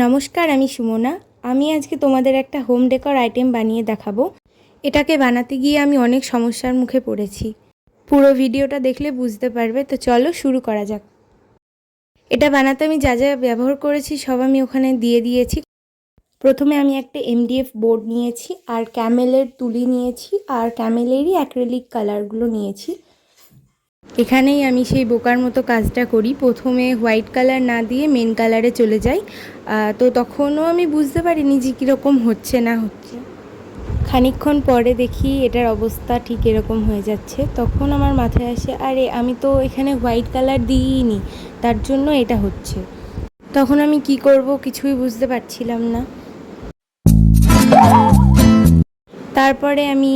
নমস্কার, আমি সুমনা। আমি আজকে তোমাদের একটা হোম ডেকর আইটেম বানিয়ে দেখাবো। এটাকে বানাতে গিয়ে আমি অনেক সমস্যার মুখে পড়েছি। পুরো ভিডিওটা দেখলে বুঝতে পারবে। তো চলো শুরু করা যাক। এটা বানাতে আমি যা যা ব্যবহার করেছি সব আমি ওখানে দিয়ে দিয়েছি। প্রথমে আমি একটা MDF বোর্ড নিয়েছি, আর ক্যামেলের তুলি নিয়েছি, আর ক্যামেলেরই অ্যাক্রিলিক কালারগুলো নিয়েছি। এখানেই আমি সেই বোকার মতো কাজটা করি। প্রথমে হোয়াইট কালার না দিয়ে মেন কালারে চলে যাই। তো তখনও আমি বুঝতে পারিনি যে কীরকম হচ্ছে না হচ্ছে। খানিকক্ষণ পরে দেখি এটার অবস্থা ঠিক এরকম হয়ে যাচ্ছে। তখন আমার মাথায় আসে, আরে আমি তো এখানে হোয়াইট কালার দিইনি, তার জন্য এটা হচ্ছে। তখন আমি কি করব কিছুই বুঝতে পারছিলাম না। তারপরে আমি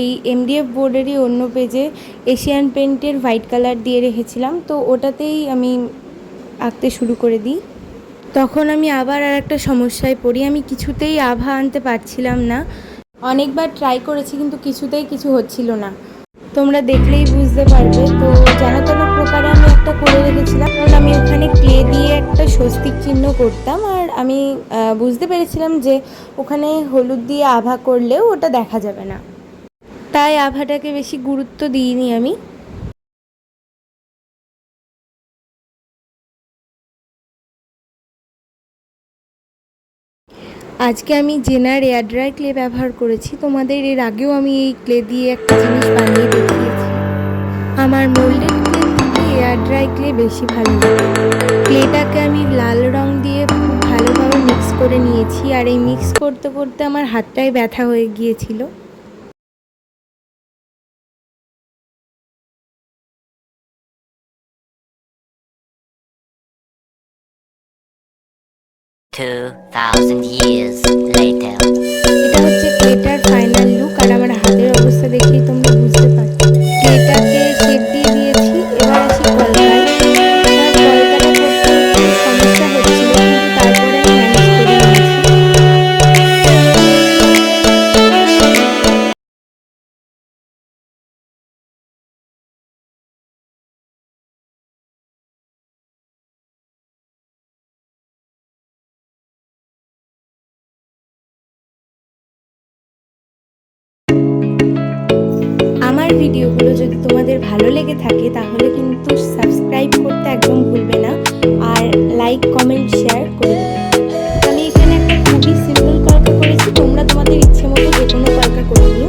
এই MDF বোর্ডেরই অন্য পেজে এশিয়ান পেন্টের হোয়াইট কালার দিয়ে রেখেছিলাম, তো ওটাতেই আমি আঁকতে শুরু করে দিই। তখন আমি আবার আর একটা সমস্যায় পড়ি। আমি কিছুতেই আভা আনতে পারছিলাম না। অনেকবার ট্রাই করেছি কিন্তু কিছুতেই কিছু হচ্ছিল না। তোমরা দেখলেই বুঝতে পারবে। তো যেন তেন প্রকারে আমি একটা করে রেখেছিলাম, কারণ আমি ওখানে ক্লে দিয়ে একটা স্বস্তিক চিহ্ন করতাম, আর আমি বুঝতে পেরেছিলাম যে ওখানে হলুদ দিয়ে আভা করলেও ওটা দেখা যাবে না, তাই আভাটাকে বেশি গুরুত্ব দিইনি আমি। আজকে আমি জেনার এয়ার ড্রাই ক্লে ব্যবহার করেছি। তোমাদের এর আগেও আমি এই ক্লে দিয়ে একটা জিনিস বানিয়ে দেখিয়েছি। আমার মোল্ডেড ক্লে থেকে এয়ার ড্রাই ক্লে বেশি ভালো লাগে। ক্লেটাকে আমি লাল রং দিয়ে খুব ভালোভাবে মিক্স করে নিয়েছি, আর এই মিক্স করতে করতে আমার হাতটাই ব্যথা হয়ে গিয়েছিল। এটা হচ্ছে ক্লেটার ফাইনাল লুক, আর আমার হাতের অবস্থা দেখেই তোমরা বুঝতে পারছো। ক্লেটাকে শেপ দিয়ে দিয়েছি। এবার আসি কলকায়। কলকাটা করতে একটু সমস্যা হচ্ছিল, কিন্তু তারপরে আমি ম্যানেজ করে নিয়েছি। আমার ভিডিওগুলো যদি তোমাদের ভালো লেগে থাকে তাহলে কিন্তু সাবস্ক্রাইব করতে একদম ভুলবে না, আর লাইক কমেন্ট শেয়ার করে দেবে। আমি এখানে একটা খুবই সিম্পল কলকা করেছি, তোমরা তোমাদের ইচ্ছে মতো যে কোনো কলকা করে নিও।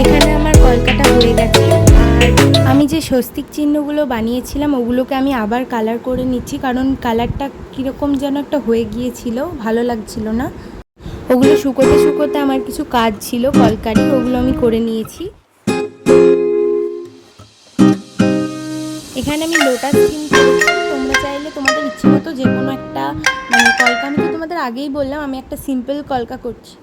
এখানে আমার কলকাটা হয়ে গেছে, আর আমি যে স্বস্তিক চিহ্নগুলো বানিয়েছিলাম ওগুলোকে আমি আবার কালার করে নিচ্ছি, কারণ কালারটা কীরকম যেন একটা হয়ে গিয়েছিল, ভালো লাগছিল না। ওগুলো শুকোতে শুকোতে আমার কিছু কাজ ছিল কলকারি, ওগুলো আমি করে নিয়েছি। এখানে আমি লোটাস থিম করেছি। তোমরা চাইলে তোমাদের ইচ্ছে মতো যে কোনো একটা কলকা, আমি তো তোমাদের আগেই বললাম আমি একটা সিম্পল কলকা করছি।